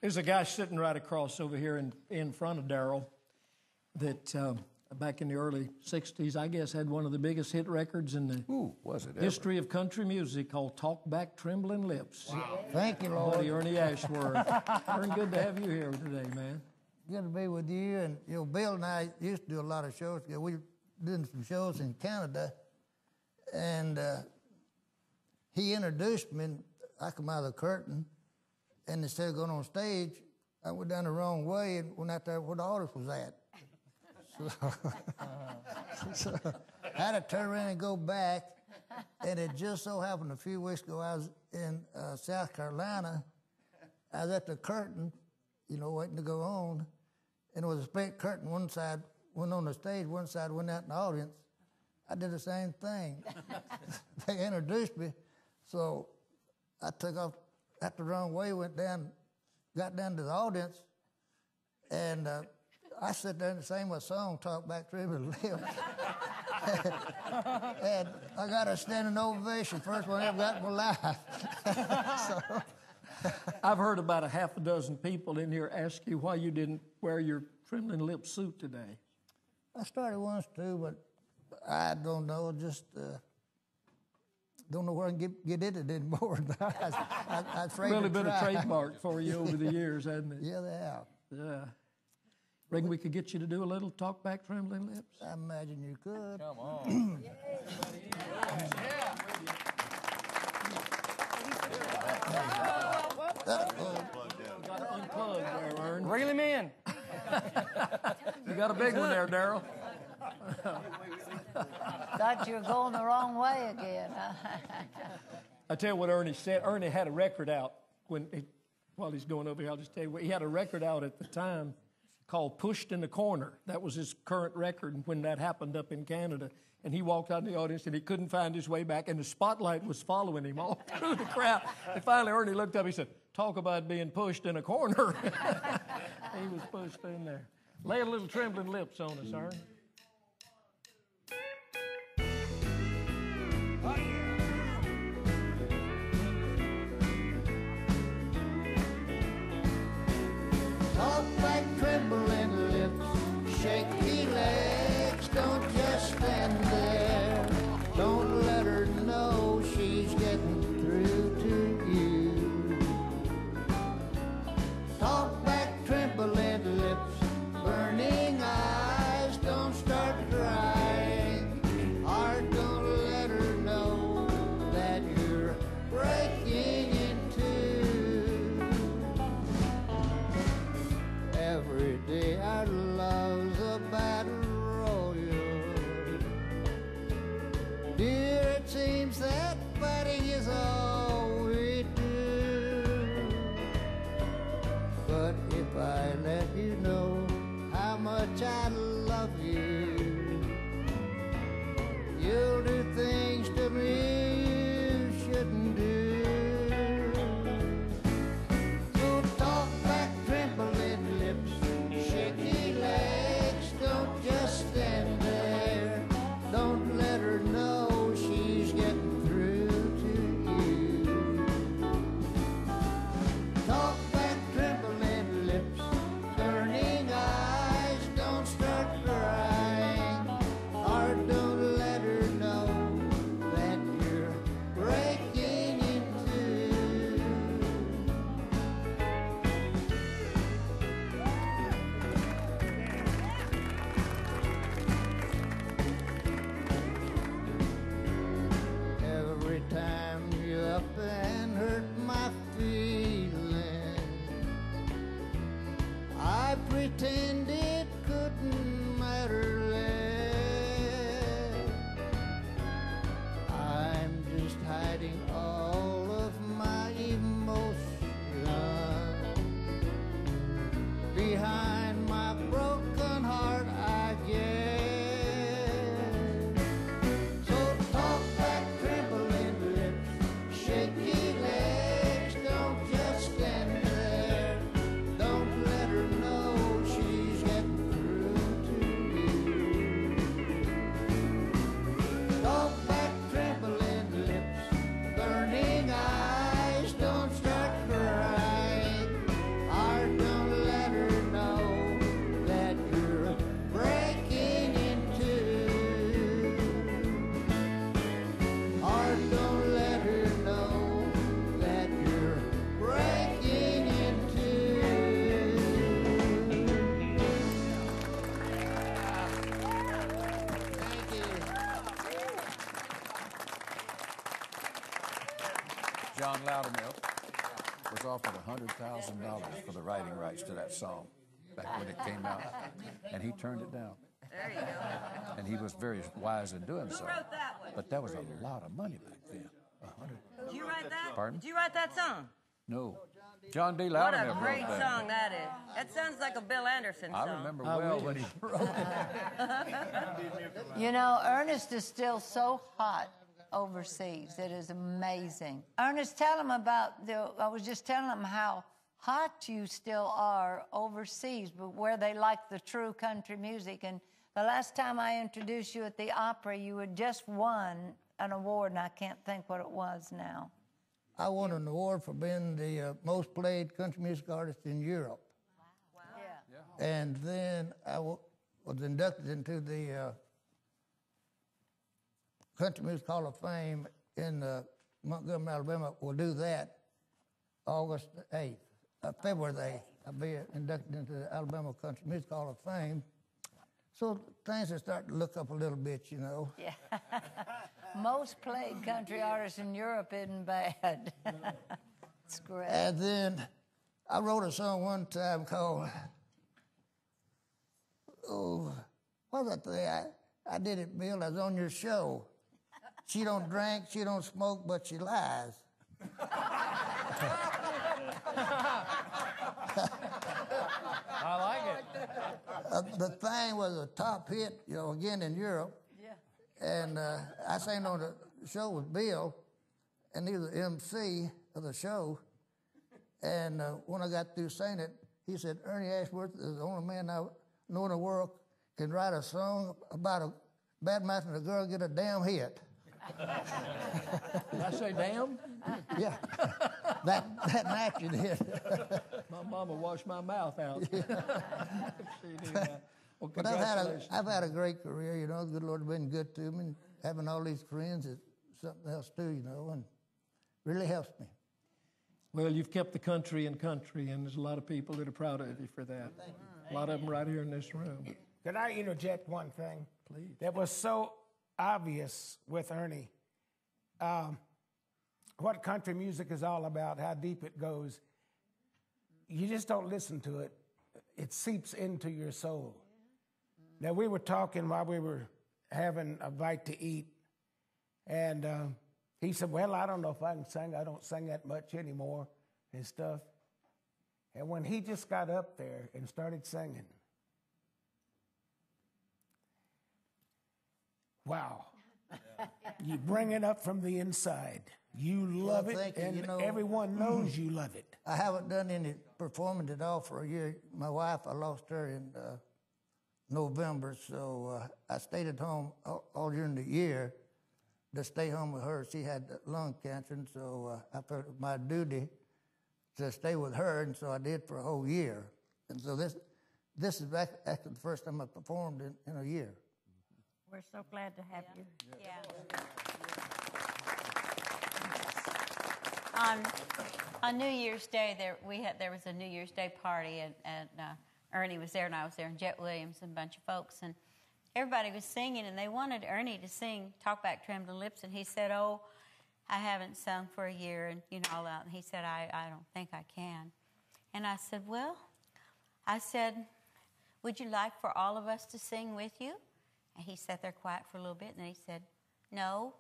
There's a guy sitting right across over here in front of Darrell that back in the early 60s, I guess, had one of the biggest hit records in the history of country music called Talk Back Trembling Lips. Wow. Thank you, Lord. Buddy Ernie Ashworth. Ern, good to have you here today, man. Good to be with you. And, you know, Bill and I used to do a lot of shows together. We were doing some shows in Canada, and he introduced me, and I come out of the curtain, and instead of going on stage, I went down the wrong way and went out there where the audience was at. So I had to turn around and go back, and it just so happened a few weeks ago I was in South Carolina. I was at the curtain, you know, waiting to go on, and it was a split curtain. One side went on the stage, one side went out in the audience. I did the same thing. They introduced me, so I took off out the wrong way, went down, got down to the audience, and I sit there and sang my song, Talk Back Trembling Lips. And I got a standing ovation, first one I ever got in my life. So, I've heard about a half a dozen people in here ask you why you didn't wear your Trembling Lips suit today. I started once too, but I don't know, just don't know where I can get it anymore. I'm afraid really to been try. a trademark for you over the years, hasn't it? Yeah, they have. Yeah. Reckon we could get you to do a little Talk Back Trembling Lips? I imagine you could. Come on. You got to unplug there, Ern. Reel him in. You got a big one there, Darrell. Thought you were going the wrong way again. I tell you what Ernie said. Ernie had a record out while he's going over here. I'll just tell you what, he had a record out at the time called Pushed in the Corner. That was his current record when that happened up in Canada. And he walked out in the audience and he couldn't find his way back, and the spotlight was following him all through the crowd. And finally Ernie looked up, he said, "Talk about being pushed in a corner." He was pushed in there. Lay a little Trembling Lips on us, Ernie. Talk back, trembling lips, shaky legs, don't just stand there. Don't let her know she's getting through to you. Talk back, trembling lips, burning eyes, don't start crying. Heart, don't let her know that you're breaking in two. Every day our love's a battle royal. Dear, it seems that fighting is all we do. But if I let you know how much I love you, you'll do things to me you shouldn't do. So talk back, trembling lips, shaky legs, don't just stand there. Don't let her know she's getting through to you. Talk back, trembling lips, burning eyes, don't start crying. Heart, don't let her know that you're breaking in two. Every time you up and hurt my feelings, I pretend it couldn't matter less. I'm just hiding all of my emotions behind my broken heart, I guess. So talk back, trembling lips, shaky legs, don't just stand there. Don't let her know she's getting through to you. Talk back, trembling lips, burning John Loudermilk was offered $100,000 for the writing rights to that song back when it came out, and he turned it down. There you go. And he was very wise in doing so. Who wrote that one? But that was a lot of money back then. Did you write that? Pardon? Did you write that song? No. John D. What Loudermilk a great wrote that. song that is. That sounds like a Bill Anderson song. I remember well when he wrote it. You know, Ernest is still so hot overseas. It is amazing. Ernest, tell him about I was just telling him how hot you still are overseas, but where they like the true country music. And the last time I introduced you at the opera, you had just won an award, and I can't think what it was now. I won an award for being the most played country music artist in Europe. Wow. Yeah. And then I was inducted into the Country Music Hall of Fame in Montgomery, Alabama. We'll do that August 8th, February the 8th. I'll be inducted into the Alabama Country Music Hall of Fame. So things are starting to look up a little bit, you know. Yeah. Most played country artists in Europe isn't bad. It's great. And then I wrote a song one time called, what was that thing? I did it, Bill. I was on your show. She don't drink, she don't smoke, but she lies. I like it. The thing was a top hit, you know, again in Europe. Yeah. And I sang on the show with Bill, and he was the MC of the show. And when I got through saying it, he said, Ernest Ashworth is the only man I know in the world can write a song about a bad man and a girl get a damn hit. Did I say damn? Yeah, that matched it. My mama washed my mouth out. She knew that. Well, But congratulations. I've had a great career, you know. The good Lord has been good to me. And having all these friends is something else too, you know, and really helps me. Well, you've kept the country in country, and there's a lot of people that are proud of you for that. A lot of them right here in this room. Could I interject one thing? Please. That was so obvious with Ernie. What country music is all about, how deep it goes. You just don't listen to it. It seeps into your soul. Now, we were talking while we were having a bite to eat, and he said, well, I don't know if I can sing. I don't sing that much anymore and stuff. And when he just got up there and started singing, wow. You bring it up from the inside. You love it, and you know, everyone knows you love it. I haven't done any performing at all for a year. My wife, I lost her in November, so I stayed at home all during the year to stay home with her. She had lung cancer, and so I felt it was my duty to stay with her, and so I did for a whole year. And so this is actually the first time I performed in a year. We're so glad to have you. Yeah. On New Year's Day, there was a New Year's Day party, and Ernie was there, and I was there, and Jet Williams and a bunch of folks, and everybody was singing, and they wanted Ernie to sing "Talk Back Trembling Lips," and he said, "Oh, I haven't sung for a year," and you know all that. And he said, "I don't think I can." And I said, "Well," I said, "would you like for all of us to sing with you?" And he sat there quiet for a little bit, and then he said, "No."